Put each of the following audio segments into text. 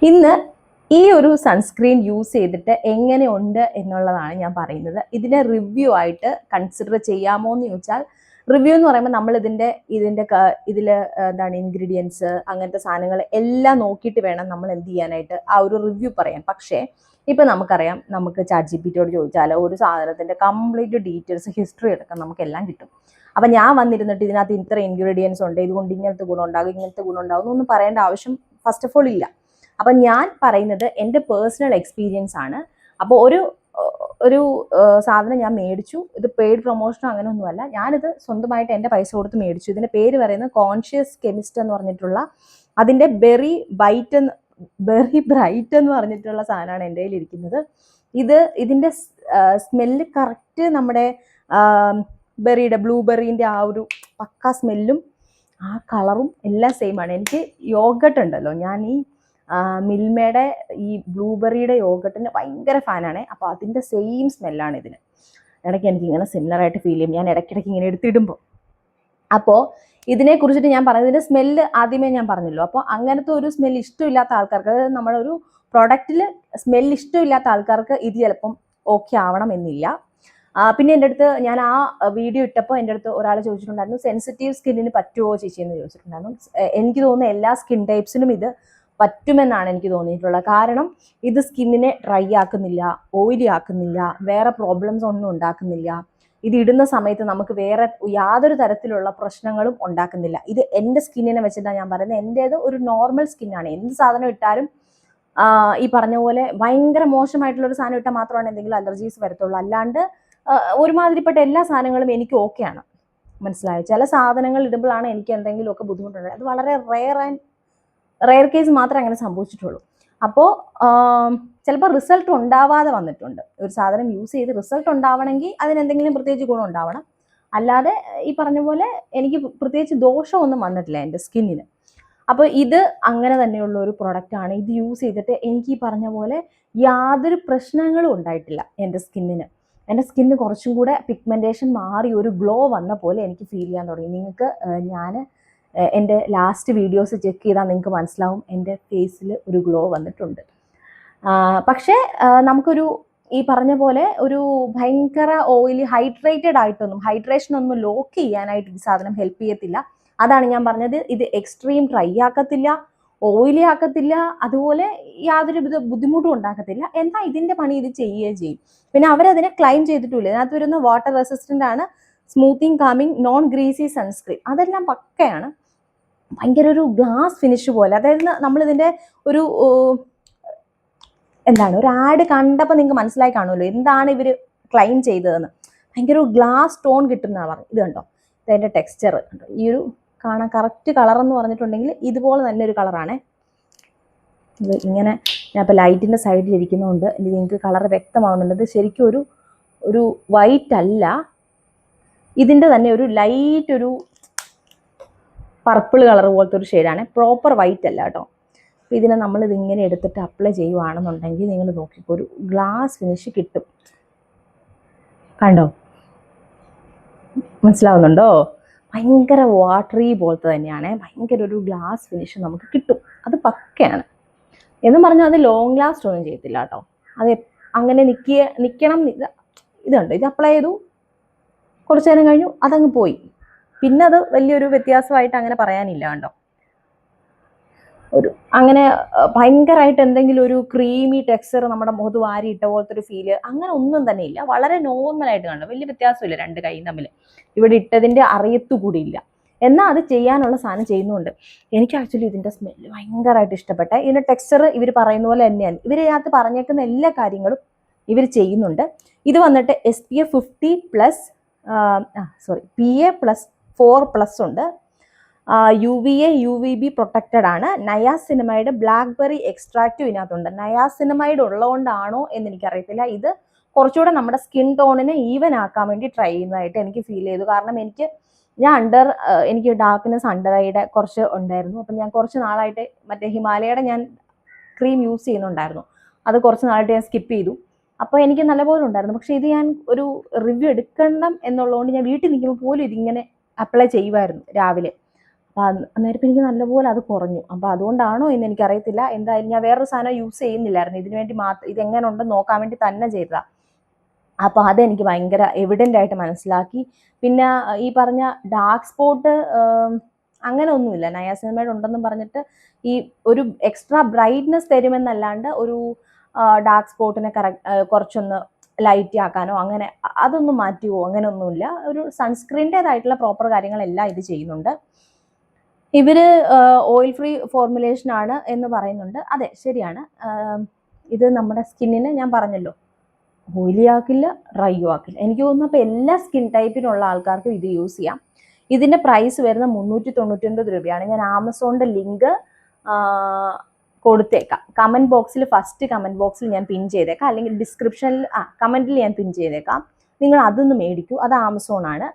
ഇന്ന് ഈ ഒരു സൺസ്ക്രീൻ യൂസ് ചെയ്തിട്ട് എങ്ങനെയുണ്ട് എന്നുള്ളതാണ് ഞാൻ പറയുന്നത്. ഇതിനെ റിവ്യൂ ആയിട്ട് കൺസിഡർ ചെയ്യാമോ എന്ന് ചോദിച്ചാൽ, റിവ്യൂ എന്ന് പറയുമ്പോൾ നമ്മൾ ഇതിൻ്റെ ഇതിൽ എന്താണ് ഇൻഗ്രീഡിയൻസ് അങ്ങനത്തെ സാധനങ്ങൾ എല്ലാം നോക്കിയിട്ട് വേണം നമ്മൾ എന്ത് ചെയ്യാനായിട്ട് ആ ഒരു റിവ്യൂ പറയാൻ. പക്ഷേ ഇപ്പം നമുക്കറിയാം, നമുക്ക് ChatGPT-യോട് ചോദിച്ചാൽ ഒരു സാധനത്തിൻ്റെ കംപ്ലീറ്റ് ഡീറ്റെയിൽസ് ഹിസ്റ്ററി എടുക്കാൻ നമുക്കെല്ലാം കിട്ടും. അപ്പം ഞാൻ വന്നിരുന്നിട്ട് ഇതിനകത്ത് ഇത്ര ഇൻഗ്രീഡിയൻസ് ഉണ്ട്, ഇതുകൊണ്ട് ഇങ്ങനത്തെ ഗുണം ഉണ്ടാകും ഇങ്ങനത്തെ ഗുണം ഉണ്ടാകും എന്നൊന്നും പറയേണ്ട ആവശ്യം ഫസ്റ്റ് ഓഫ് ഓൾ ഇല്ല. അപ്പം ഞാൻ പറയുന്നത് എൻ്റെ പേഴ്സണൽ എക്സ്പീരിയൻസ് ആണ്. അപ്പോൾ ഒരു സാധനം ഞാൻ മേടിച്ചു. ഇത് പെയ്ഡ് പ്രൊമോഷനോ അങ്ങനെ ഒന്നുമല്ല, ഞാനിത് സ്വന്തമായിട്ട് എൻ്റെ പൈസ കൊടുത്ത് മേടിച്ചു. ഇതിൻ്റെ പേര് പറയുന്നത് കോൺഷ്യസ് കെമിസ്റ്റ് എന്ന് പറഞ്ഞിട്ടുള്ള, അതിൻ്റെ ബെറി ബ്രൈറ്റ് എന്ന് പറഞ്ഞിട്ടുള്ള സാധനമാണ് എൻ്റെ കയ്യിൽ ഇരിക്കുന്നത്. ഇതിൻ്റെ സ്മെല്ല് കറക്റ്റ് നമ്മുടെ ബ്ലൂബെറീൻ്റെ ആ ഒരു പക്ക സ്മെല്ലും ആ കളറും എല്ലാം സെയിം ആണ്. എനിക്ക് യോഗട്ട് ഉണ്ടല്ലോ, ഞാൻ ഈ മിൽമയുടെ ഈ ബ്ലൂബെറിയുടെ യോഗട്ടിന് ഭയങ്കര ഫാനാണ്. അപ്പോൾ അതിൻ്റെ സെയിം സ്മെല്ലാണ് ഇതിന്. ഇടയ്ക്ക് എനിക്ക് ഇങ്ങനെ സിമിലറായിട്ട് ഫീൽ ചെയ്യും ഞാൻ ഇടയ്ക്കിടയ്ക്ക് ഇങ്ങനെ എടുത്തിടുമ്പോൾ. അപ്പോൾ ഇതിനെക്കുറിച്ചിട്ട് ഞാൻ പറഞ്ഞത്, ഇതിൻ്റെ സ്മെല്ല് ആദ്യമേ ഞാൻ പറഞ്ഞല്ലോ. അപ്പോൾ അങ്ങനത്തെ ഒരു സ്മെല്ല് ഇഷ്ടമില്ലാത്ത ആൾക്കാർക്ക്, അതായത് നമ്മുടെ ഒരു പ്രൊഡക്റ്റിൽ സ്മെല്ല് ഇഷ്ടമില്ലാത്ത ആൾക്കാർക്ക് ഇത് ചിലപ്പം ഓക്കെ ആവണം എന്നില്ല. പിന്നെ എൻ്റെ അടുത്ത് ഞാൻ ആ വീഡിയോ ഇട്ടപ്പോൾ എൻ്റെ അടുത്ത് ഒരാൾ ചോദിച്ചിട്ടുണ്ടായിരുന്നു, സെൻസിറ്റീവ് സ്കിന്നിന് പറ്റുമോ ചേച്ചി എന്ന് ചോദിച്ചിട്ടുണ്ടായിരുന്നു. എനിക്ക് തോന്നുന്നു എല്ലാ സ്കിൻ ടൈപ്സിനും ഇത് പറ്റുമെന്നാണ് എനിക്ക് തോന്നിയിട്ടുള്ളത്. കാരണം ഇത് സ്കിന്നിനെ ഡ്രൈ ആക്കുന്നില്ല, ഓയിലി ആക്കുന്നില്ല, വേറെ പ്രോബ്ലംസ് ഒന്നും ഉണ്ടാക്കുന്നില്ല. ഇത് ഇടുന്ന സമയത്ത് നമുക്ക് വേറെ യാതൊരു തരത്തിലുള്ള പ്രശ്നങ്ങളും ഉണ്ടാക്കുന്നില്ല. ഇത് എൻ്റെ സ്കിന്നിനെ വെച്ചിട്ടാണ് ഞാൻ പറയുന്നത്. എൻ്റേത് ഒരു നോർമൽ സ്കിന്നാണ്. എന്ത് സാധനം ഇട്ടാലും ഈ പറഞ്ഞ പോലെ ഭയങ്കര മോശമായിട്ടുള്ളൊരു സാധനം ഇട്ടാൽ മാത്രമാണ് എന്തെങ്കിലും അലർജീസ് വരത്തുള്ളൂ. അല്ലാണ്ട് ഒരുമാതിരിപ്പെട്ട എല്ലാ സാധനങ്ങളും എനിക്ക് ഓക്കെയാണ്. മനസ്സിലായോ? ചില സാധനങ്ങൾ ഇടുമ്പോഴാണ് എനിക്ക് എന്തെങ്കിലുമൊക്കെ ബുദ്ധിമുട്ടുണ്ട്. അത് വളരെ റെയർ കേസ് മാത്രമേ അങ്ങനെ സംഭവിച്ചിട്ടുള്ളൂ. അപ്പോൾ ചിലപ്പോൾ റിസൾട്ട് ഉണ്ടാവാതെ വന്നിട്ടുണ്ട്. ഒരു സാധനം യൂസ് ചെയ്ത് റിസൾട്ട് ഉണ്ടാവണമെങ്കിൽ അതിനെന്തെങ്കിലും പ്രത്യേകിച്ച് ഗുണം ഉണ്ടാവണം. അല്ലാതെ ഈ പറഞ്ഞ പോലെ എനിക്ക് പ്രത്യേകിച്ച് ദോഷമൊന്നും വന്നിട്ടില്ല എൻ്റെ സ്കിന്നിന്. അപ്പോൾ ഇത് അങ്ങനെ തന്നെയുള്ള ഒരു പ്രൊഡക്റ്റാണ്. ഇത് യൂസ് ചെയ്തിട്ട് എനിക്ക് ഈ പറഞ്ഞ പോലെ യാതൊരു പ്രശ്നങ്ങളും ഉണ്ടായിട്ടില്ല എൻ്റെ സ്കിന്നിന്. എൻ്റെ സ്കിന്നിന് കുറച്ചും കൂടെ പിഗ്മെൻറ്റേഷൻ മാറി ഒരു ഗ്ലോ വന്ന പോലെ എനിക്ക് ഫീൽ ചെയ്യാൻ തുടങ്ങി. നിങ്ങൾക്ക് ഞാൻ എൻ്റെ ലാസ്റ്റ് വീഡിയോസ് ചെക്ക് ചെയ്താൽ നിങ്ങൾക്ക് മനസ്സിലാവും എൻ്റെ ഫേസിൽ ഒരു ഗ്ലോ വന്നിട്ടുണ്ട്. പക്ഷേ നമുക്കൊരു ഈ പറഞ്ഞ പോലെ ഒരു ഭയങ്കര ഓയിലി ഹൈഡ്രേഷനൊന്നും ലോക്ക് ചെയ്യാനായിട്ട് ഈ സാധനം ഹെൽപ്പ് ചെയ്യത്തില്ല. അതാണ് ഞാൻ പറഞ്ഞത്. ഇത് എക്സ്ട്രീം ഡ്രൈ ആക്കത്തില്ല, ഓയിലി ആക്കത്തില്ല, അതുപോലെ യാതൊരു ബുദ്ധിമുട്ടും ഉണ്ടാക്കത്തില്ല. എന്നാൽ ഇതിൻ്റെ പണി ഇത് ചെയ്യുകയും ചെയ്യും. പിന്നെ അവരതിനെ ക്ലൈം ചെയ്തിട്ടില്ല. ഇതിനകത്ത് വരുന്ന വാട്ടർ റെസിസ്റ്റൻ്റ് ആണ്, smoothing calming, non greasy sunscreen, അതെല്ലാം പക്കയാണ്. ഭയങ്കര ഒരു ഗ്ലാസ് ഫിനിഷ് പോലെ, അതായത് നമ്മളിതിൻ്റെ ഒരു ഒരു ആഡ് കണ്ടപ്പോൾ നിങ്ങൾക്ക് മനസ്സിലായി കാണുമല്ലോ എന്താണ് ഇവർ ക്ലൈം ചെയ്തതെന്ന്. ഭയങ്കര ഒരു ഗ്ലാസ് ടോൺ കിട്ടുന്നതാണ് പറഞ്ഞത്. ഇത് കണ്ടോ, ഇതിൻ്റെ ടെക്സ്ചർ കണ്ടോ, ഈ ഒരു കാണാൻ കറക്റ്റ് കളറെന്ന് പറഞ്ഞിട്ടുണ്ടെങ്കിൽ ഇതുപോലെ തന്നെ ഒരു കളറാണ്. ഇത് ഇങ്ങനെ ഞാൻ ഇപ്പോൾ ലൈറ്റിൻ്റെ സൈഡിലിരിക്കുന്നതുകൊണ്ട് ഇത് നിങ്ങൾക്ക് കളർ വ്യക്തമാകുന്നുണ്ട്. ഇത് ശരിക്കും ഒരു വൈറ്റ് അല്ല, ഇതിൻ്റെ തന്നെ ഒരു ലൈറ്റ് ഒരു പർപ്പിൾ കളർ പോലത്തെ ഒരു ഷെയ്ഡാണ്, പ്രോപ്പർ വൈറ്റ് അല്ല കേട്ടോ. അപ്പോൾ ഇതിനെ നമ്മളിതിങ്ങനെ എടുത്തിട്ട് അപ്ലൈ ചെയ്യുവാണെന്നുണ്ടെങ്കിൽ നിങ്ങൾ നോക്കിപ്പോൾ ഒരു ഗ്ലാസ് ഫിനിഷ് കിട്ടും. കണ്ടോ, മനസ്സിലാവുന്നുണ്ടോ? ഭയങ്കര വാട്ടറി പോലത്തെ തന്നെയാണ്, ഭയങ്കര ഒരു ഗ്ലാസ് ഫിനിഷ് നമുക്ക് കിട്ടും. അത് പക്കയാണ് എന്നും പറഞ്ഞാൽ അത് ലോങ് ലാസ്റ്റ് ഒന്നും ചെയ്യത്തില്ല കേട്ടോ. അത് അങ്ങനെ നിൽക്കണം. ഇതുണ്ട്, ഇത് അപ്ലൈ ചെയ്തു, കുറച്ച് നേരം കഴിഞ്ഞു അതങ്ങ് പോയി. പിന്നെ അത് വലിയൊരു വ്യത്യാസമായിട്ട് അങ്ങനെ പറയാനില്ല കണ്ടോ. അങ്ങനെ ഭയങ്കരമായിട്ട് എന്തെങ്കിലും ഒരു ക്രീമി ടെക്സ്ചർ നമ്മുടെ മുഖത്ത് വാരിയിട്ട പോലത്തെ ഒരു ഫീല് അങ്ങനെ ഒന്നും തന്നെ ഇല്ല. വളരെ നോർമലായിട്ട് കണ്ടോ, വലിയ വ്യത്യാസമില്ല രണ്ട് കൈ തമ്മിൽ. ഇവിടെ ഇട്ടതിൻ്റെ അറിയത്തുകൂടിയില്ല. എന്നാൽ അത് ചെയ്യാനുള്ള സാധനം ചെയ്യുന്നുണ്ട്. എനിക്ക് ആക്ച്വലി ഇതിൻ്റെ സ്മെല്ല് ഭയങ്കരമായിട്ട് ഇഷ്ടപ്പെട്ടെ. ഇതിൻ്റെ ടെക്സ്ചർ ഇവർ പറയുന്ന പോലെ തന്നെയാണ്. ഇവരതിനകത്ത് പറഞ്ഞേക്കുന്ന എല്ലാ കാര്യങ്ങളും ഇവർ ചെയ്യുന്നുണ്ട്. ഇത് വന്നിട്ട് SPF 50+, PA+4+ ഉണ്ട്. UVA UVB പ്രൊട്ടക്റ്റഡ് ആണ്. നയാസിനമൈഡ് ബ്ലാക്ക്ബെറി എക്സ്ട്രാക്റ്റും ഇതിനകത്തുണ്ട്. നയാസിനമൈഡ് ഉള്ളതുകൊണ്ടാണോ എന്ന് എനിക്കറിയത്തില്ല. ഇത് കുറച്ചുകൂടെ നമ്മുടെ സ്കിൻ ടോണിനെ ഈവൻ ആക്കാൻ വേണ്ടി ട്രൈ ചെയ്യുന്നതായിട്ട് എനിക്ക് ഫീൽ ചെയ്തു. കാരണം എനിക്ക് ഡാർക്ക്നെസ് അണ്ടർ ഐയുടെ കുറച്ച് ഉണ്ടായിരുന്നു. അപ്പം ഞാൻ കുറച്ച് നാളായിട്ട് മറ്റേ ഹിമാലയയുടെ ഞാൻ ക്രീം യൂസ് ചെയ്യുന്നുണ്ടായിരുന്നു. അത് കുറച്ച് നാളായിട്ട് ഞാൻ സ്കിപ്പ് ചെയ്തു. അപ്പോൾ എനിക്ക് നല്ലപോലെ ഉണ്ടായിരുന്നു. പക്ഷേ ഇത് ഞാൻ ഒരു റിവ്യൂ എടുക്കണം എന്നുള്ളതുകൊണ്ട് ഞാൻ വീട്ടിൽ നിൽക്കുമ്പോൾ പോലും ഇതിങ്ങനെ അപ്ലൈ ചെയ്യുമായിരുന്നു രാവിലെ. അപ്പോൾ അന്നേരം എനിക്ക് നല്ലപോലെ അത് കുറഞ്ഞു. അപ്പോൾ അതുകൊണ്ടാണോ എന്ന് എനിക്കറിയത്തില്ല. എന്തായാലും ഞാൻ വേറൊരു സാധനം യൂസ് ചെയ്യുന്നില്ലായിരുന്നു, ഇതിനു വേണ്ടി മാത്രം ഇതെങ്ങനെ ഉണ്ടെന്ന് നോക്കാൻ വേണ്ടി തന്നെ ചെയ്തതാണ്. അപ്പോൾ അതെനിക്ക് ഭയങ്കര എവിഡൻ്റ് ആയിട്ട് മനസ്സിലാക്കി. പിന്നെ ഈ പറഞ്ഞ ഡാർക്ക് സ്പോട്ട് അങ്ങനെ ഒന്നുമില്ല. നയാസിനമൈഡ് ഉണ്ടെന്നും പറഞ്ഞിട്ട് ഈ ഒരു എക്സ്ട്രാ ബ്രൈറ്റ്നെസ് തരുമെന്നല്ലാണ്ട് ഒരു ഡാർക്ക് സ്പോട്ടിനെ കുറച്ചൊന്ന് ലൈറ്റ് ആക്കാനോ അങ്ങനെ അതൊന്നും മാറ്റുമോ അങ്ങനെ ഒന്നുമില്ല. ഒരു സൺസ്ക്രീൻ്റേതായിട്ടുള്ള പ്രോപ്പർ കാര്യങ്ങളെല്ലാം ഇത് ചെയ്യുന്നുണ്ട്. ഇവർ ഓയിൽ ഫ്രീ ഫോർമുലേഷൻ ആണ് എന്ന് പറയുന്നുണ്ട്. അതെ, ശരിയാണ്. ഇത് നമ്മുടെ സ്കിന്നിന് ഞാൻ പറഞ്ഞല്ലോ ഓയിലി ആക്കില്ല, ഡ്രൈയും ആക്കില്ല. എനിക്ക് തോന്നുന്നു അപ്പോൾ എല്ലാ സ്കിൻ ടൈപ്പിനുള്ള ആൾക്കാർക്കും ഇത് യൂസ് ചെയ്യാം. ഇതിൻ്റെ പ്രൈസ് വരുന്ന 399 രൂപയാണ്. ഞാൻ ആമസോണിൻ്റെ ലിങ്ക് കൊടുത്തേക്കാം കമൻറ്റ് ബോക്സിൽ, ഫസ്റ്റ് കമൻറ്റ് ബോക്സിൽ ഞാൻ പിൻ ചെയ്തേക്കാം, അല്ലെങ്കിൽ ഡിസ്ക്രിപ്ഷനിൽ കമൻറ്റിൽ ഞാൻ പിൻ ചെയ്തേക്കാം. നിങ്ങൾ അതൊന്ന് മേടിക്കൂ. അത് ആമസോണാണ്.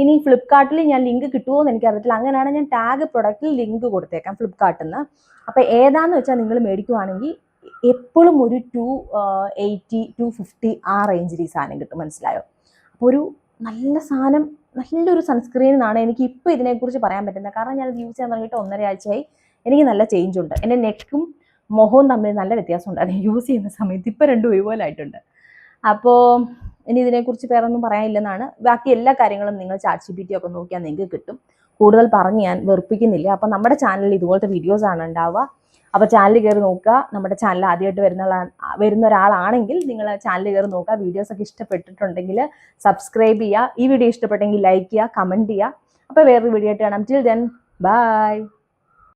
ഇനി ഫ്ലിപ്കാർട്ടിൽ ഞാൻ ലിങ്ക് കിട്ടുമോ എന്ന് എനിക്കറിയത്തില്ല. അങ്ങനെയാണ് ഞാൻ ടാഗ് പ്രൊഡക്റ്റിൽ ലിങ്ക് കൊടുത്തേക്കാം ഫ്ലിപ്കാർട്ടിൽ നിന്ന്. അപ്പോൾ ഏതാണെന്ന് വെച്ചാൽ നിങ്ങൾ മേടിക്കുവാണെങ്കിൽ എപ്പോഴും ഒരു 280 250 ആ റേഞ്ചിൽ ഈ സാധനം കിട്ടും. മനസ്സിലായോ? അപ്പോൾ ഒരു നല്ല സാധനം, നല്ലൊരു സൺസ്ക്രീൻ എന്നാണ് എനിക്ക് ഇപ്പോൾ ഇതിനെക്കുറിച്ച് പറയാൻ പറ്റുന്നത്. കാരണം ഞാനത് യൂസ് ചെയ്യാൻ തുടങ്ങിയിട്ട് 1.5 ആഴ്ചയായി. എനിക്ക് നല്ല ചേഞ്ച് ഉണ്ട്. എൻ്റെ നെക്കും മുഖവും തമ്മിൽ നല്ല വ്യത്യാസമുണ്ട് അത് യൂസ് ചെയ്യുന്ന സമയത്ത്. ഇപ്പോൾ രണ്ടും ഒരുപോലെ ആയിട്ടുണ്ട്. അപ്പോൾ ഇനി ഇതിനെക്കുറിച്ച് വേറെ ഒന്നും പറയാനില്ലെന്നാണ്. ബാക്കി എല്ലാ കാര്യങ്ങളും നിങ്ങൾ ChatGPT ഒക്കെ നോക്കിയാൽ നിങ്ങൾക്ക് കിട്ടും. കൂടുതൽ പറഞ്ഞ് ഞാൻ വെറുപ്പിക്കുന്നില്ല. അപ്പോൾ നമ്മുടെ ചാനലിൽ ഇതുപോലത്തെ വീഡിയോസാണ് ഉണ്ടാവുക. അപ്പോൾ ചാനൽ കയറി നോക്കുക. നമ്മുടെ ചാനൽ ആദ്യമായിട്ട് വരുന്ന ഒരാളാണെങ്കിൽ നിങ്ങൾ ചാനൽ കയറി നോക്കുക. വീഡിയോസൊക്കെ ഇഷ്ടപ്പെട്ടിട്ടുണ്ടെങ്കിൽ സബ്സ്ക്രൈബ് ചെയ്യുക. ഈ വീഡിയോ ഇഷ്ടപ്പെട്ടെങ്കിൽ ലൈക്ക് ചെയ്യുക, കമൻറ്റ് ചെയ്യുക. അപ്പോൾ വേറൊരു വീഡിയോ ആയിട്ട് കാണാം. Till then bye.